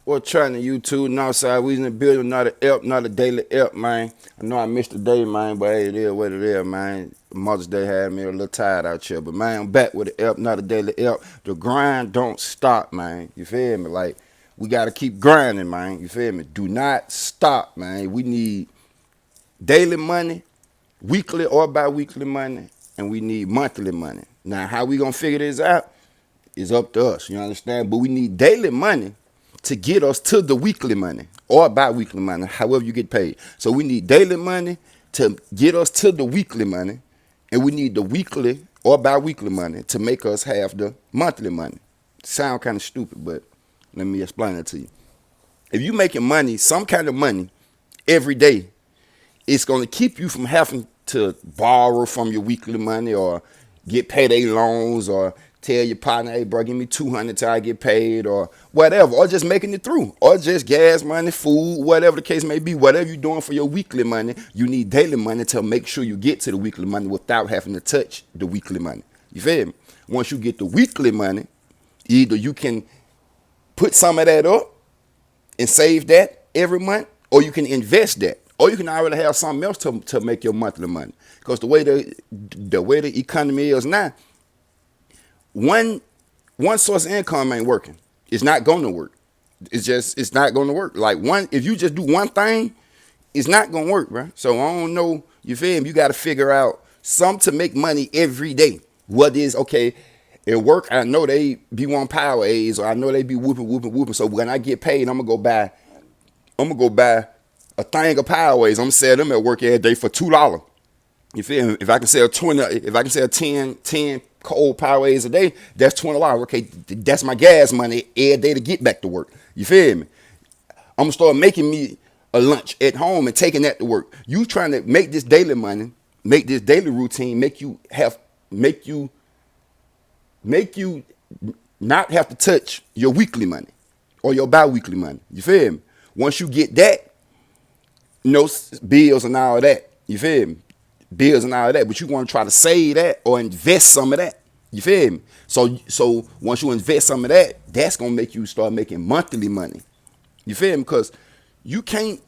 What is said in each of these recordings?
What's trying to YouTube Northside? We in the building, not a help, not a daily help, man. I know I missed the day, man, but hey, it is what it is, man. Mother's Day had me a little tired out here, but man, I'm back with a help, not a daily help. The grind don't stop, man. You feel me? Like we gotta keep grinding, man. You feel me? Do not stop, man. We need daily money, weekly or bi-weekly money, and we need monthly money. Now, how we gonna figure this out is up to us. You understand? But we need daily money to get us to the weekly money or bi-weekly money, however you get paid. So we need daily money to get us to the weekly money, and we need the weekly or bi-weekly money to make us have the monthly money. Sound kind of stupid, but let me explain it to you. If you making money, some kind of money every day, it's going to keep you from having to borrow from your weekly money or get payday loans or tell your partner, hey, bro, give me 200 till I get paid or whatever, or just making it through, or just gas money, food, whatever the case may be. Whatever you're doing for your weekly money, you need daily money to make sure you get to the weekly money without having to touch the weekly money. You feel me? Once you get the weekly money, either you can put some of that up and save that every month, or you can invest that, or you can already have something else to make your monthly money. Because the way the economy is now, one source of income ain't working. It's not going to work. It's not going to work. Like if you just do one thing, it's not going to work, bro. So I don't know. You feel me? You got to figure out something to make money every day. What is okay? At work, I know they be on Powerades, or I know they be whooping. So when I get paid, I'm gonna go buy a thing of Powerades. I'm gonna sell them at work every day for $2. You feel me? If I can sell 20, if I can sell 10 cold Powerades a day, that's $20. Okay, that's my gas money every day to get back to work. You feel me? I'm gonna start making me a lunch at home and taking that to work. You trying to make this daily money, make this daily routine, make you not have to touch your weekly money or your bi-weekly money. You feel me? Once you get that, bills and all that. You feel me? Bills and all that. But you want to try to save that or invest some of that. You feel me? So once you invest some of that, that's gonna make you start making monthly money. You feel me? Because you can't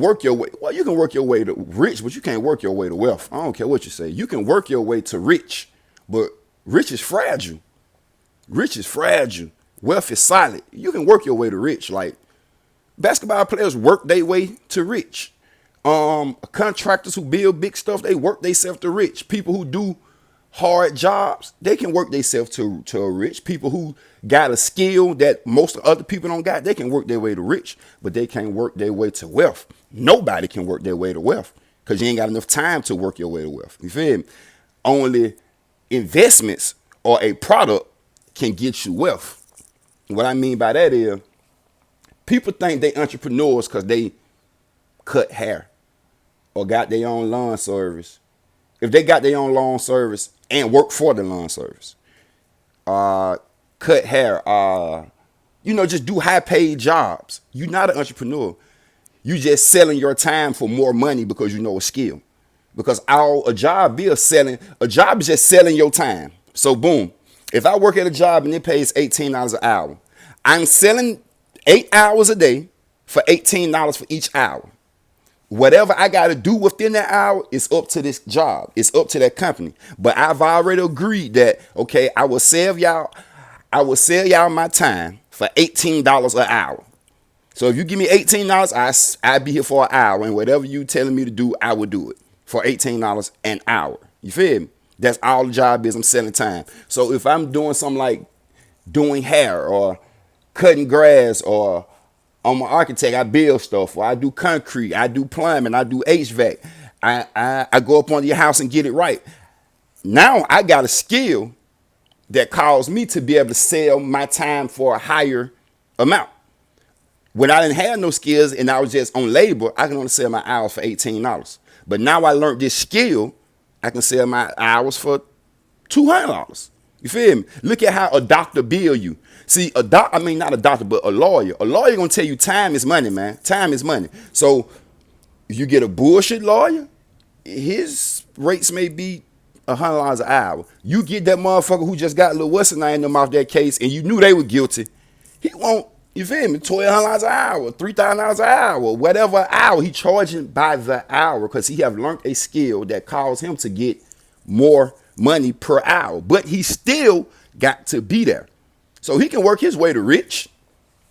work your way. Well, you can work your way to rich, but you can't work your way to wealth. I don't care what you say. You can work your way to rich, but rich is fragile. Rich is fragile. Wealth is solid. You can work your way to rich. Like basketball players work their way to rich. Contractors who build big stuff, they work themselves to rich. People who do hard jobs, they can work themselves to a rich. People who got a skill that most other people don't got, they can work their way to rich, but they can't work their way to wealth. Nobody can work their way to wealth because you ain't got enough time to work your way to wealth. You feel me? Only investments or a product can get you wealth. What I mean by that is people think they entrepreneurs because they cut hair or got their own lawn service. If they got their own lawn service and work for the lawn service, cut hair, just do high paid jobs. You're not an entrepreneur. You just selling your time for more money because you know a skill. Because a job is just selling your time. So boom, if I work at a job and it pays $18 an hour, I'm selling 8 hours a day for $18 for each hour. Whatever I got to do within that hour is up to this job. It's up to that company. But I've already agreed that, okay, I will sell y'all my time for $18 an hour. So if you give me $18, I'll be here for an hour. And whatever you telling me to do, I will do it for $18 an hour. You feel me? That's all the job is. I'm selling time. So if I'm doing something like doing hair or cutting grass, or I'm an architect, I build stuff, or I do concrete, I do plumbing, I do HVAC. I go up on your house and get it right. Now I got a skill that caused me to be able to sell my time for a higher amount. When I didn't have no skills and I was just on labor, I can only sell my hours for $18. But now I learned this skill, I can sell my hours for $200. You feel me? Look at how a doctor bill you. See, not a doctor, but a lawyer. A lawyer gonna tell you time is money, man. Time is money. So if you get a bullshit lawyer, his rates may be $100 an hour. You get that motherfucker who just got a little what's his name them off that case, and you knew they were guilty. He want, you feel me, $1,200 an hour, $3,000 an hour, whatever hour. He charging by the hour because he have learned a skill that calls him to get more money per hour. But he still got to be there. So he can work his way to rich.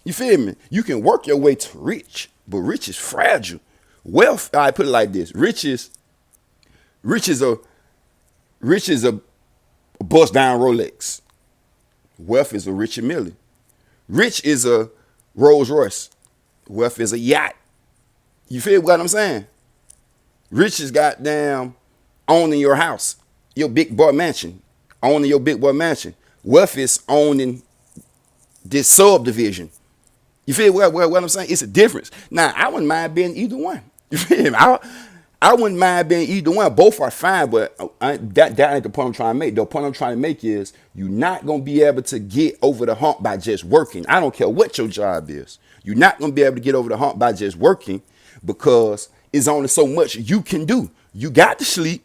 You feel me? You can work your way to rich, but rich is fragile. Wealth, I put it like this: rich is a bust down Rolex. Wealth is a Richard Mille. Rich is a Rolls Royce. Wealth is a yacht. You feel what I'm saying? Rich is goddamn owning your house, your big boy mansion, owning your big boy mansion. Wealth is owning this subdivision. You feel what I'm saying? It's a difference. Now, I wouldn't mind being either one. You feel me? I wouldn't mind being either one. Both are fine, but that ain't the point I'm trying to make. The point I'm trying to make is you're not going to be able to get over the hump by just working. I don't care what your job is. You're not going to be able to get over the hump by just working because it's only so much you can do. You got to sleep.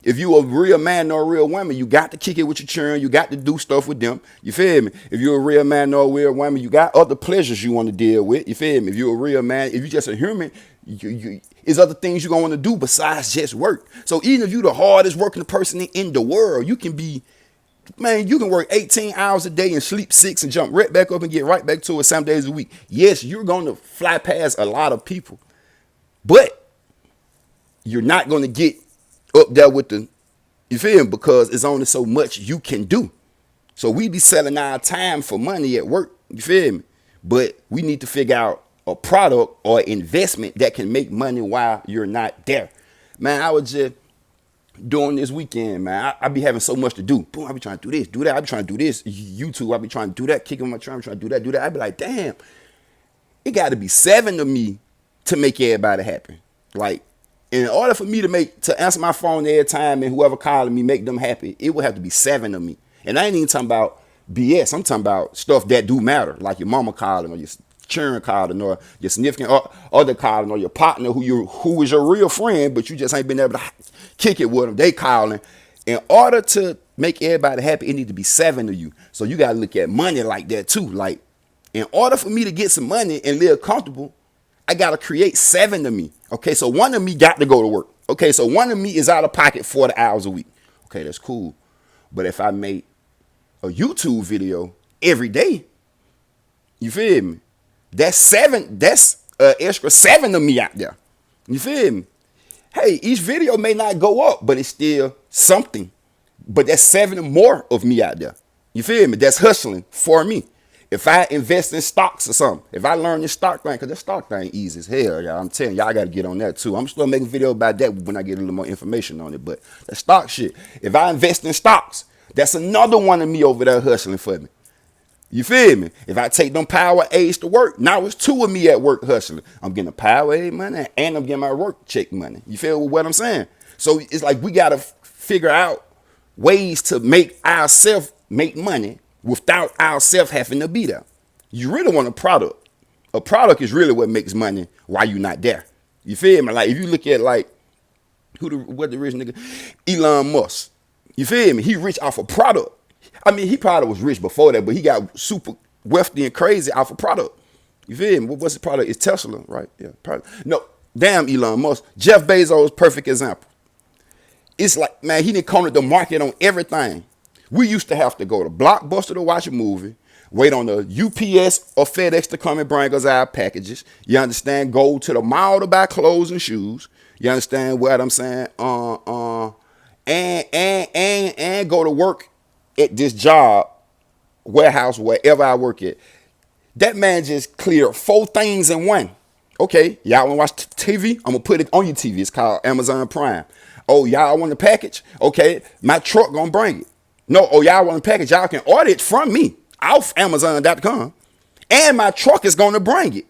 If you a real man or a real woman, you got to kick it with your children. You got to do stuff with them. You feel me? If you're a real man or a real woman, you got other pleasures you want to deal with. You feel me? If you're a real man, if you're just a human, there's other things you're going to want to do besides just work. So even if you're the hardest working person in the world, you can be, man, you can work 18 hours a day and sleep 6 and jump right back up and get right back to it 7 days a week. Yes, you're going to fly past a lot of people, but you're not going to get up there with the, you feel me? Because it's only so much you can do. So we be selling our time for money at work, you feel me? But we need to figure out a product or investment that can make money while you're not there. Man, I was just doing this weekend, man. I be having so much to do. Boom, I be trying to do this, do that. I be trying to do this. YouTube, I be trying to do that. Kicking my trying to do that, do that. I be like, damn, it got to be 7 of me to make everybody happy. Like, in order for me to answer my phone every time and whoever calling me make them happy, it would have to be 7 of me. And I ain't even talking about BS. I'm talking about stuff that do matter, like your mama calling or your children calling or your significant other calling or your partner who is your real friend, but you just ain't been able to kick it with them. They calling. In order to make everybody happy, it need to be 7 of you. So you got to look at money like that too. Like, in order for me to get some money and live comfortable, I got to create 7 of me. Okay, so 1 of me got to go to work. Okay, so 1 of me is out of pocket 40 hours a week. Okay, that's cool. But if I make a YouTube video every day, you feel me? That's 7. That's an extra 7 of me out there. You feel me? Hey, each video may not go up, but it's still something. But that's 7 more of me out there. You feel me? That's hustling for me. If I invest in stocks or something, if I learn this stock thing, because that stock thing easy as hell, y'all. I'm telling y'all, I got to get on that too. I'm still making a video about that when I get a little more information on it. But that stock shit, if I invest in stocks, that's another 1 of me over there hustling for me. You feel me? If I take them Power A's to work, now it's 2 of me at work hustling. I'm getting a Power A money and I'm getting my work check money. You feel what I'm saying? So it's like we got to figure out ways to make ourselves make money without ourselves having to be there. You really want a product. A product is really what makes money while you're not there. You feel me? Like if you look at like what the rich nigga, Elon Musk. You feel me? He rich off a product. I mean, he probably was rich before that, but he got super wealthy and crazy off a product. You feel me? What's the product? It's Tesla, right? Yeah, probably. No, damn Elon Musk. Jeff Bezos, perfect example. It's like, man, he didn't corner the market on everything. We used to have to go to Blockbuster to watch a movie, wait on the UPS or FedEx to come and bring us our packages. You understand? Go to the mall to buy clothes and shoes. You understand what I'm saying? And go to work at this job, warehouse, wherever I work at. That man just cleared 4 things in one. Okay, y'all want to watch TV? I'm going to put it on your TV. It's called Amazon Prime. Oh, y'all want the package? Okay, my truck going to bring it. No, oh, y'all want the package? Y'all can order it from me off Amazon.com. And my truck is going to bring it.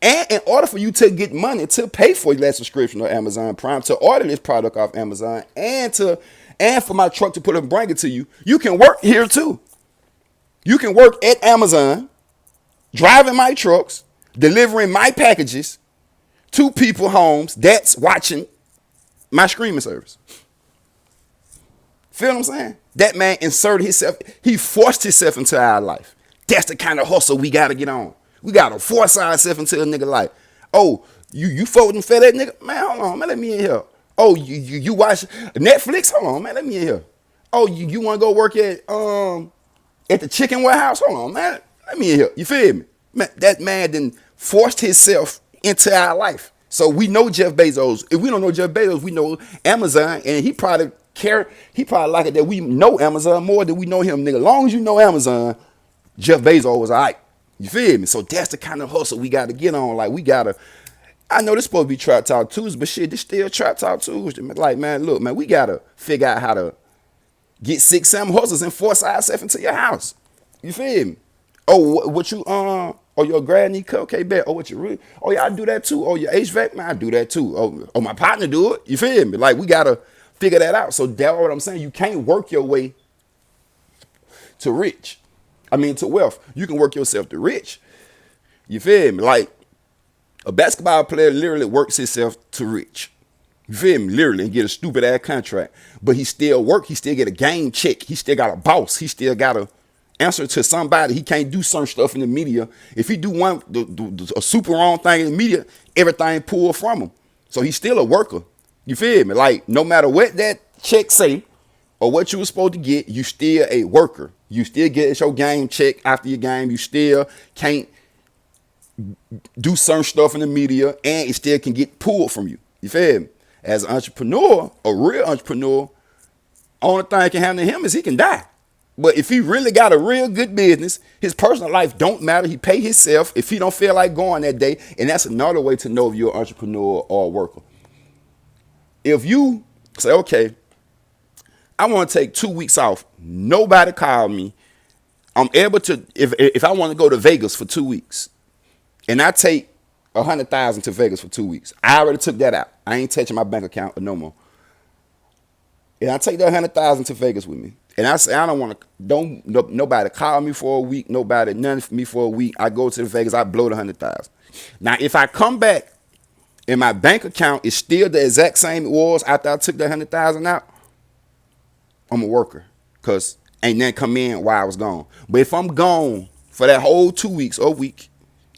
And in order for you to get money to pay for that subscription on Amazon Prime, to order this product off Amazon, and for my truck to put it and bring it to you, you can work here too. You can work at Amazon, driving my trucks, delivering my packages to people's homes that's watching my streaming service. Feel what I'm saying? That man inserted himself. He forced himself into our life. That's the kind of hustle we gotta get on. We gotta force ourselves into a nigga like, oh, you fuck with them fat ass nigga? Man, hold on, man, let me in here. Oh, you watch Netflix? Hold on, man, let me in here. Oh, you wanna go work at the chicken warehouse? Hold on, man, let me in here. You feel me? Man, that man then forced himself into our life. So we know Jeff Bezos. If we don't know Jeff Bezos, we know Amazon, and he probably like it that we know Amazon more than we know him, nigga. As long as you know Amazon, Jeff Bezos was all right. You feel me? So that's the kind of hustle we got to get on. Like, we got to, I know this supposed to be Trap Talk Tuesday, but shit, this still Trap Talk Tuesday. Like, man, look, man, we got to figure out how to get 6, 7 hustles and force ourselves into your house. You feel me? Oh, what you, oh, your grad need cupcake bet. Oh, what you really, oh, yeah, I do that too. Oh, your HVAC, man, I do that too. Oh, my partner do it. You feel me? Like, we got to figure that out. So that's what I'm saying. You can't work your way to to wealth. You can work yourself to rich. You feel me? Like, a basketball player literally works himself to rich. You feel me? Literally, and get a stupid ass contract. But he still work. He still get a game check. He still got a boss. He still got to answer to somebody. He can't do certain stuff in the media. If he do a super wrong thing in the media, everything pulled from him. So he's still a worker. You feel me? Like, no matter what that check say or what you were supposed to get, you still a worker. You still get your game check after your game. You still can't do certain stuff in the media, and it still can get pulled from you. You feel me? As an entrepreneur, a real entrepreneur, only thing that can happen to him is he can die. But if he really got a real good business, his personal life don't matter. He pay himself if he don't feel like going that day. And that's another way to know if you're an entrepreneur or a worker. If you say, okay, I want to take 2 weeks off, nobody called me, I'm able to, if I want to go to Vegas for 2 weeks, and I take 100,000 to Vegas for 2 weeks, I already took that out. I ain't touching my bank account no more. And I take that 100,000 to Vegas with me. And I say, I don't want to, nobody call me for a week, nobody, none for me for a week. I go to the Vegas, I blow the 100,000. Now, if I come back and my bank account is still the exact same it was after I took that 100,000 out, I'm a worker, because ain't nothing come in while I was gone. But if I'm gone for that whole 2 weeks or week,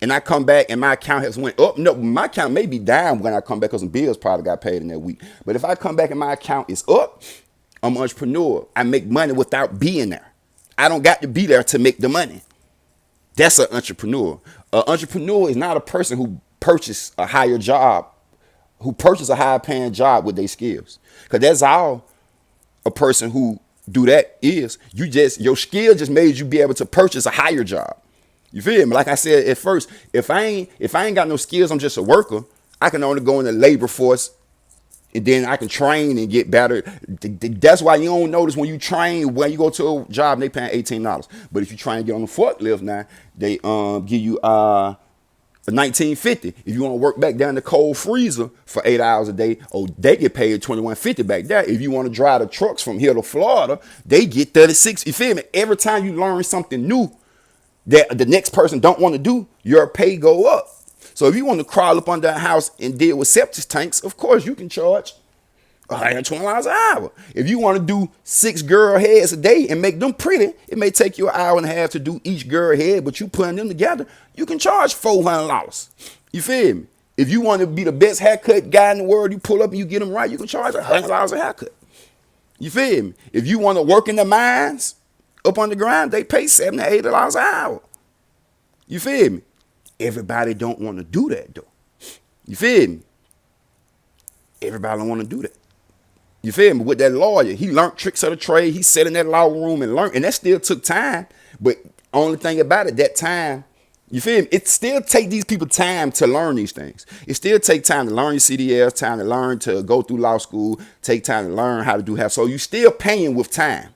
and I come back and my account has went up, no, my account may be down when I come back because some bills probably got paid in that week. But if I come back and my account is up, I'm an entrepreneur. I make money without being there. I don't got to be there to make the money. That's an entrepreneur. An entrepreneur is not a person who purchased a higher job, who purchased a higher paying job with their skills. Because that's all a person who do that is. Your skill just made you be able to purchase a higher job. You feel me? Like I said at first, if I ain't got no skills, I'm just a worker. I can only go in the labor force, and then I can train and get better. That's why you don't notice when you train, when you go to a job, they paying $18. But if you try and get on the forklift now, they give you $19.50. If you want to work back down the cold freezer for 8 hours a day, they get paid $21.50 back there. If you want to drive the trucks from here to Florida, they get $36. You feel me? Every time you learn something new that the next person don't want to do, your pay go up. So if you want to crawl up under a house and deal with septic tanks, of course you can charge $120 an hour. If you want to do 6 girl heads a day and make them pretty, it may take you an hour and a half to do each girl head, but you putting them together, you can charge $400. You feel me? If you want to be the best haircut guy in the world, you pull up and you get them right, you can charge $100 a haircut. You feel me? If you want to work in the mines up on the ground, they pay $70 to $80 an hour. You feel me? Everybody don't want to do that though. You feel me? Everybody don't want to do that. You feel me? With that lawyer, he learned tricks of the trade. He sat in that law room and learned, and that still took time. But only thing about it, that time, you feel me? It still take these people time to learn these things. It still take time to learn your CDLs, time to learn to go through law school, take time to learn how to do So you still paying with time.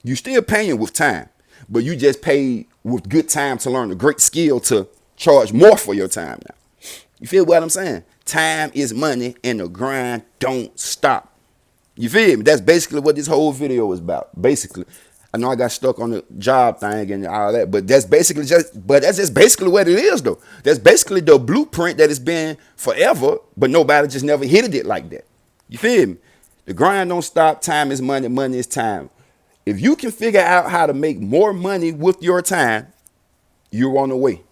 You still paying with time, but you just paid with good time to learn a great skill to charge more for your time now. You feel what I'm saying? Time is money and the grind don't stop. You feel me? That's basically what this whole video is about. Basically, I know I got stuck on the job thing and all that, but that's just basically what it is though. That's basically the blueprint that has been forever, but nobody just never hit it like that. You feel me? The grind don't stop. Time is money. Money is time. If you can figure out how to make more money with your time, you're on the way.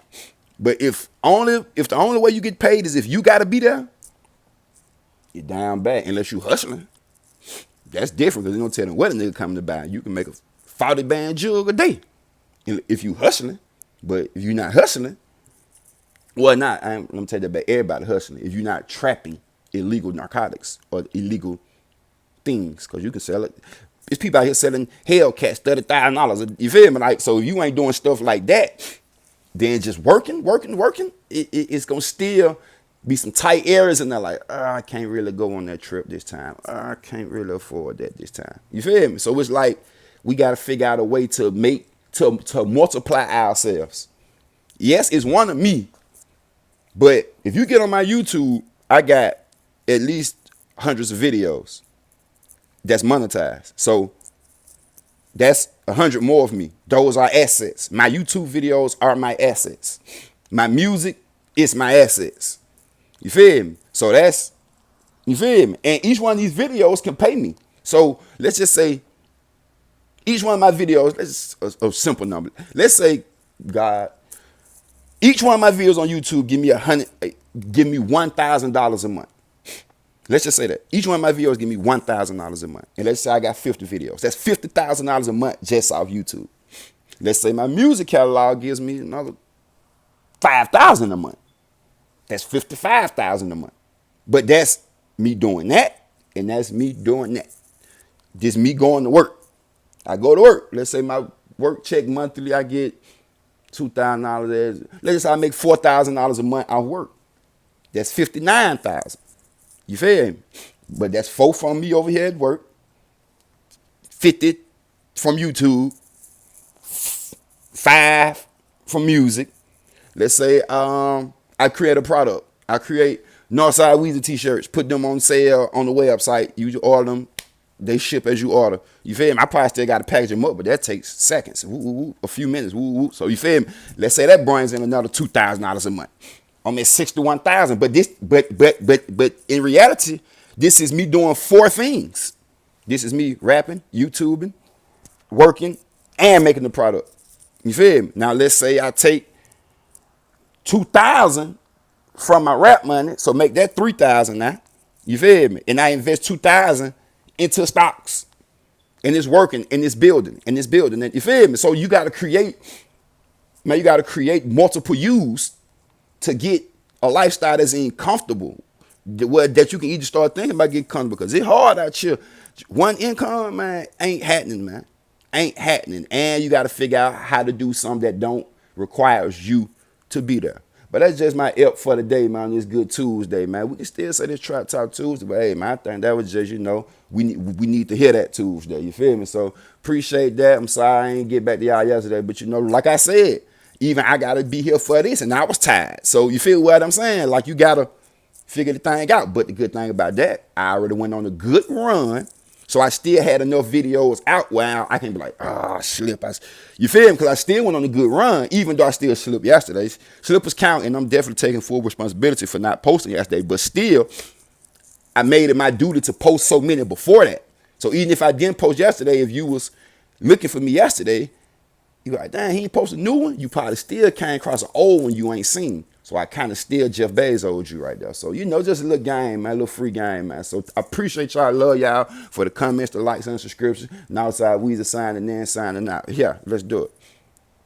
But if the only way you get paid is if you gotta be there, you're down bad. Unless you hustling. That's different because you don't tell them what a nigga coming to buy. You can make a 40 band jug a day if you hustling. But if you're not hustling, well, let me tell you that about everybody hustling. If you're not trapping illegal narcotics or illegal things, because you can sell it. There's people out here selling Hellcats, $30,000. You feel me? Like, so if you ain't doing stuff like that, then just working, it's gonna still be some tight areas, and they're like, I can't really go on that trip this time. I can't really afford that this time. You feel me? So it's like we gotta figure out a way to multiply ourselves. Yes, it's one of me, but if you get on my YouTube, I got at least hundreds of videos that's monetized. So that's 100 more of me. Those are assets. My YouTube videos are my assets. My music is my assets. You feel me? So you feel me? And each one of these videos can pay me. So let's just say each one of my videos, a simple number. Let's say, God, each one of my videos on YouTube give me $1,000 a month. Let's just say that. Each one of my videos give me $1,000 a month. And let's say I got 50 videos. That's $50,000 a month just off YouTube. Let's say my music catalog gives me another $5,000 a month. That's $55,000 a month. But that's me doing that, and that's me doing that. Just me going to work. I go to work. Let's say my work check monthly, I get $2,000. Let's just say I make $4,000 a month off work. That's $59,000. You feel me? But that's 4 from me over here at work, 50 from YouTube, 5 from music. Let's say I create a product. I create Northside Weezy t-shirts, put them on sale on the website. You order them, they ship as you order. You feel me? I probably still got to package them up, but that takes seconds, a few minutes. So you feel me? Let's say that brings in another $2,000 a month. I'm at 61,000, but in reality, this is me doing 4 things. This is me rapping, YouTubing, working, and making the product. You feel me? Now let's say I take 2,000 from my rap money, so make that 3,000 now. You feel me? And I invest 2,000 into stocks, and it's working, and it's building, and you feel me? So you got to create multiple use to get a lifestyle that's comfortable, that you can either start thinking about getting comfortable, because it's hard out here. One income, man, ain't happening, man. Ain't happening. And you got to figure out how to do something that don't requires you to be there. But that's just my help for the day, man, on this good Tuesday, man. We can still say this Trap Talk Tuesday, but hey, man, I think that was just, we need to hear that Tuesday, you feel me? So appreciate that. I'm sorry I ain't get back to y'all yesterday, but like I said, even I got to be here for this, and I was tired. So you feel what I'm saying? Like, you got to figure the thing out. But the good thing about that, I already went on a good run, so I still had enough videos out where I can be like, slip. You feel me? Because I still went on a good run, even though I still slipped yesterday. Slippers count, and I'm definitely taking full responsibility for not posting yesterday. But still, I made it my duty to post so many before that. So even if I didn't post yesterday, if you was looking for me yesterday, you're like, dang, he ain't posted a new one. You probably still came across an old one you ain't seen. So I kind of still Jeff Bezos you right there. So, just a little game, man, a little free game, man. So I appreciate y'all. I love y'all for the comments, the likes, and subscriptions. Northside Weezy signing in, signing out. Yeah, let's do it.